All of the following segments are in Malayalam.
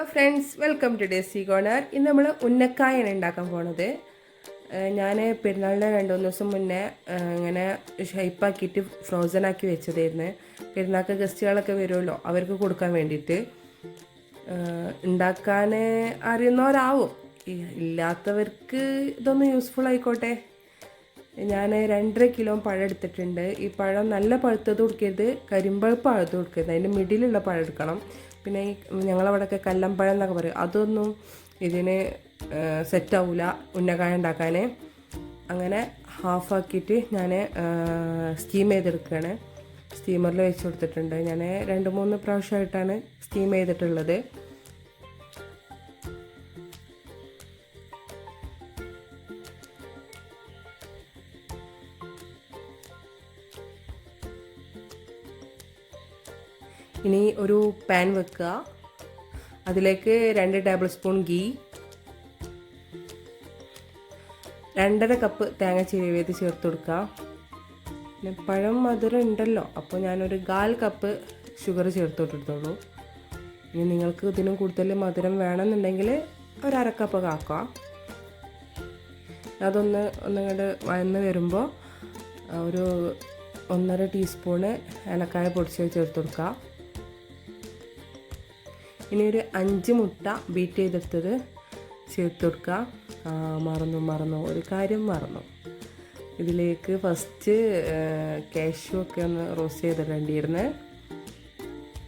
Hello friends, welcome to Daisy corner. ഇന്ന് നമ്മൾ ഉന്നക്കായാണ് ഉണ്ടാക്കാൻ പോണത്. ഞാൻ പെരുന്നാളിന് 2-3 ദിവസം മുന്നേ ഇങ്ങനെ ഷൈപ്പാക്കിയിട്ട് ഫ്രോസൺ ആക്കി വെച്ചതായിരുന്നു. പെരുന്നാൾക്ക് ഗസ്റ്റുകളൊക്കെ വരുമല്ലോ, അവർക്ക് കൊടുക്കാൻ വേണ്ടിയിട്ട്. ഉണ്ടാക്കാൻ അറിയുന്നവരാവും, ഇല്ലാത്തവർക്ക് ഇതൊന്ന് യൂസ്ഫുൾ ആയിക്കോട്ടെ. ഞാൻ 2.5 കിലോ പഴം എടുത്തിട്ടുണ്ട്. ഈ പഴം നല്ല പഴുത്തത് കൊടുക്കരുത്, കരിമ്പഴുപ്പ് പഴുത്തത് കൊടുക്കരുത്, അതിൻ്റെ മിഡിലുള്ള പഴം എടുക്കണം. പിന്നെ ഈ ഞങ്ങളവിടെയൊക്കെ കല്ലമ്പഴം എന്നൊക്കെ പറയും, അതൊന്നും ഇതിന് സെറ്റാവില്ല ഉന്നക്കായ ഉണ്ടാക്കാൻ. അങ്ങനെ ഹാഫാക്കിയിട്ട് ഞാൻ സ്റ്റീം ചെയ്തെടുക്കുകയാണ്. സ്റ്റീമറിൽ വെച്ച് കൊടുത്തിട്ടുണ്ട്. ഞാൻ 2-3 പ്രാവശ്യമായിട്ടാണ് സ്റ്റീം ചെയ്തിട്ടുള്ളത്. ഇനി ഒരു പാൻ വെക്കുക, അതിലേക്ക് 2 ടേബിൾ സ്പൂൺ ഗീ, 2.5 കപ്പ് തേങ്ങ ചിരവിയത് ചേർത്ത് കൊടുക്കുക. പിന്നെ പഴം മധുരം ഉണ്ടല്ലോ, അപ്പോൾ ഞാനൊരു 1/4 കപ്പ് ഷുഗർ ചേർത്ത് കൊടുത്തോളൂ. ഇനി നിങ്ങൾക്ക് ഇതിനും കൂടുതൽ മധുരം വേണമെന്നുണ്ടെങ്കിൽ ഒരു 1/2 കപ്പ് ആക്കുക. ഒന്നിങ്ങോട്ട് വഴന്ന് വരുമ്പോൾ ഒരു 1.5 ടീസ്പൂണ് ഏലക്കായ പൊടിച്ച് ചേർത്ത് കൊടുക്കുക. ഇനി ഒരു 5 മുട്ട ബീറ്റ് ചെയ്തെടുത്തത് ചേർത്ത് കൊടുക്കുക. മറന്നു ഒരു കാര്യം മറന്നു. ഇതിലേക്ക് ഫസ്റ്റ് കാഷ്യൂ ഒക്കെ ഒന്ന് റോസ്റ്റ് ചെയ്തിടേണ്ടിയിരുന്നു.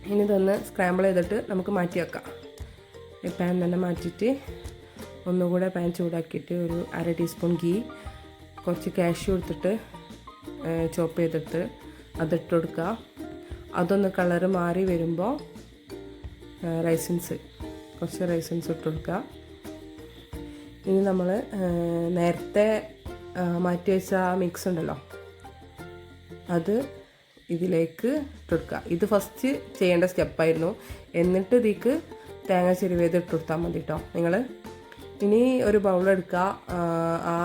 ഇനി ഇതൊന്ന് സ്ക്രാമ്പിൾ ചെയ്തിട്ട് നമുക്ക് മാറ്റി വെക്കാം. ഈ പാൻ തന്നെ മാറ്റിയിട്ട് ഒന്നുകൂടെ പാൻ ചൂടാക്കിയിട്ട് ഒരു 1/2 ടീസ്പൂൺ ഗീ, കുറച്ച് കാഷ്യൂ എടുത്തിട്ട് ചോപ്പ് ചെയ്തിട്ട് അതിട്ട് കൊടുക്കുക. അതൊന്ന് കളറ് മാറി വരുമ്പോൾ കുറച്ച് റൈസിൻസ് ഇട്ട് കൊടുക്കുക. ഇനി നമ്മൾ നേരത്തെ മാറ്റി വെച്ച മിക്സ് ഉണ്ടല്ലോ, അത് ഇതിലേക്ക് ഇട്ട് കൊടുക്കുക. ഇത് ഫസ്റ്റ് ചെയ്യേണ്ട സ്റ്റെപ്പായിരുന്നു. എന്നിട്ട് ഇതിലേക്ക് തേങ്ങ ചിരവിയത് ഇട്ട് കൊടുത്താൽ മതി കേട്ടോ നിങ്ങൾ. ഇനി ഒരു ബൗളെടുക്കുക. ആ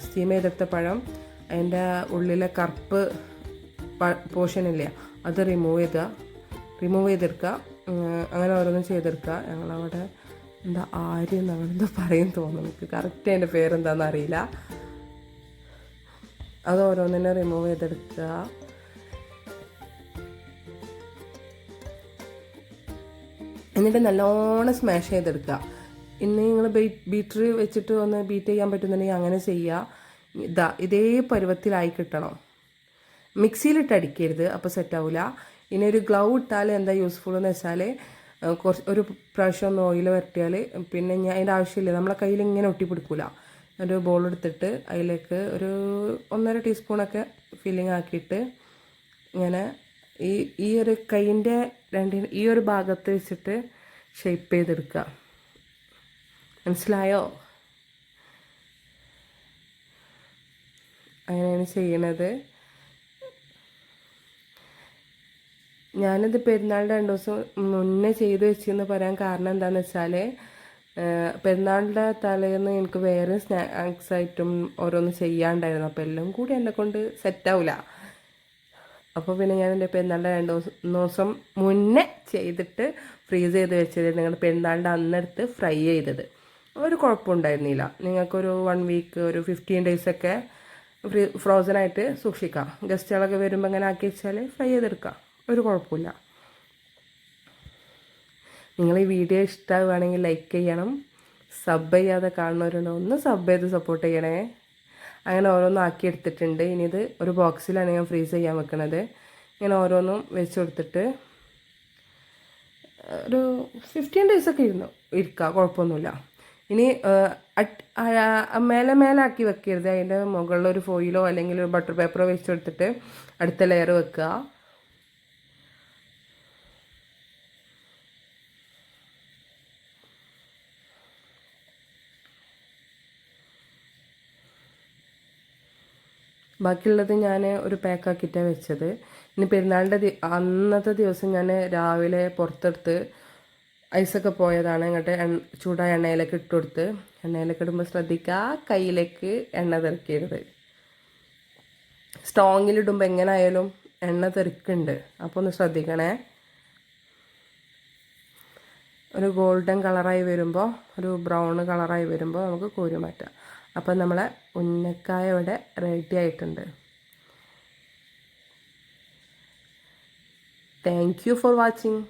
സ്റ്റീം ചെയ്തെടുത്ത പഴം, അതിൻ്റെ ഉള്ളിലെ കറുപ്പ് പോർഷനില്ല, അത് റിമൂവ് ചെയ്തെടുക്കുക. അങ്ങനെ ഓരോന്നും ചെയ്തെടുക്കുക. ഞങ്ങളവിടെ ആര്യം നമ്മളെന്തോ പറയും തോന്നുന്നു, എനിക്ക് കറക്റ്റ് അതിൻ്റെ പേരെന്താണെന്ന് അറിയില്ല. അത് ഓരോന്നിനെ റിമൂവ് ചെയ്തെടുക്കുക. എന്നിട്ട് നല്ലോണം സ്മാഷ് ചെയ്തെടുക്കുക. ഇന്ന് നിങ്ങൾ ബീറ്റർ വെച്ചിട്ട് ഒന്ന് ബീറ്റ് ചെയ്യാൻ പറ്റുന്നുണ്ടെങ്കിൽ അങ്ങനെ ചെയ്യുക. ഇതേ പരുവത്തിലായി കിട്ടണം. മിക്സിയിലിട്ട് അടിക്കരുത്, അപ്പോൾ സെറ്റാവില്ല. ഇനി ഒരു ഗ്ലൗ ഇട്ടാൽ എന്താ യൂസ്ഫുൾ എന്ന് വെച്ചാൽ, ഒരു പ്രാവശ്യം ഒന്ന് ഓയിൽ വരട്ടിയാൽ പിന്നെ അതിൻ്റെ ആവശ്യമില്ല, നമ്മളെ കയ്യിൽ ഇങ്ങനെ ഒട്ടിപ്പിടിക്കില്ല. ഒരു ബോൾ എടുത്തിട്ട് അതിലേക്ക് ഒരു 1.5 ടീസ്പൂണൊക്കെ ഫില്ലിങ് ആക്കിയിട്ട് ഇങ്ങനെ ഈ ഒരു കൈയിൻ്റെ ഈ ഒരു ഭാഗത്ത് വെച്ചിട്ട് ഷേപ്പ് ചെയ്തെടുക്കുക. മനസ്സിലായോ? അങ്ങനെയാണ് ചെയ്യണത്. ഞാനിത് പെരുന്നാളിൻ്റെ 2 ദിവസം മുന്നേ ചെയ്ത് വെച്ചെന്ന് പറയാൻ കാരണം എന്താണെന്ന് വെച്ചാൽ, പെരുന്നാളിൻ്റെ തലേന്ന് എനിക്ക് വേറെ സ്നാക്സ് ഐറ്റം ഓരോന്ന് ചെയ്യാണ്ടായിരുന്നു. അപ്പോൾ എല്ലാം കൂടി എന്നെ കൊണ്ട് സെറ്റാവില്ല. അപ്പോൾ പിന്നെ ഞാൻ എൻ്റെ പെരുന്നാളിൻ്റെ 2 ദിവസം മുന്നേ ചെയ്തിട്ട് ഫ്രീസ് ചെയ്ത് വെച്ചത്, നിങ്ങളുടെ പെരുന്നാളിൻ്റെ അന്നെടുത്ത് ഫ്രൈ ചെയ്തത്. ഒരു കുഴപ്പമുണ്ടായിരുന്നില്ല. നിങ്ങൾക്കൊരു 1 വീക്ക്, ഒരു 15 ഡേയ്സൊക്കെ ഫ്രോസണായിട്ട് സൂക്ഷിക്കാം. ഗസ്റ്റുകളൊക്കെ വരുമ്പോൾ അങ്ങനെ ആക്കി വെച്ചാൽ ഫ്രൈ ചെയ്തെടുക്കാം, ഒരു കുഴപ്പമില്ല. നിങ്ങൾ ഈ വീഡിയോ ഇഷ്ടമാവുകയാണെങ്കിൽ ലൈക്ക് ചെയ്യണം. സബ് ചെയ്യാതെ കാണുന്നവരുണ്ടോ, ഒന്ന് സബ് ചെയ്ത് സപ്പോർട്ട് ചെയ്യണേ. അങ്ങനെ ഓരോന്നും ആക്കി എടുത്തിട്ടുണ്ട്. ഇനി ഇത് ഒരു ബോക്സിലാണ് ഞാൻ ഫ്രീസ് ചെയ്യാൻ വെക്കുന്നത്. ഇങ്ങനെ ഓരോന്നും വെച്ച് കൊടുത്തിട്ട് ഒരു 15 ഡേയ്സൊക്കെ ഇരിക്കുക, കുഴപ്പമൊന്നുമില്ല. ഇനി മേലെ ആക്കി വെക്കരുത്. അതിൻ്റെ മുകളിലൊരു ഫോയിലോ അല്ലെങ്കിൽ ഒരു ബട്ടർ പേപ്പറോ വെച്ച് കൊടുത്തിട്ട് അടുത്ത ലെയർ വെക്കുക. ബാക്കിയുള്ളത് ഞാൻ ഒരു പാക്കാക്കിയിട്ടാണ് വെച്ചത്. ഇനി പെരുന്നാളിൻ്റെ അന്നത്തെ ദിവസം ഞാൻ രാവിലെ പുറത്തെടുത്ത് ഐസൊക്കെ പോയതാണ്. ഇങ്ങോട്ട് ചൂടായ എണ്ണയിലേക്ക് ഇട്ട് കൊടുത്ത്, എണ്ണയിലേക്ക് ഇടുമ്പോൾ ശ്രദ്ധിക്കുക, കയ്യിലേക്ക് എണ്ണ തെറിക്കരുത്. സ്ട്രോങ്ങിലിടുമ്പോൾ എങ്ങനെ ആയാലും എണ്ണ തെറിക്കുന്നുണ്ട്, അപ്പോൾ ഒന്ന് ശ്രദ്ധിക്കണേ. ഒരു ഗോൾഡൻ കളറായി വരുമ്പോൾ, ഒരു ബ്രൗൺ കളറായി വരുമ്പോൾ നമുക്ക് കോരി മാറ്റാം. അപ്പം നമ്മളെ ഉന്നക്കായ ഇവിടെ റെഡി ആയിട്ടുണ്ട്. Thank you for watching.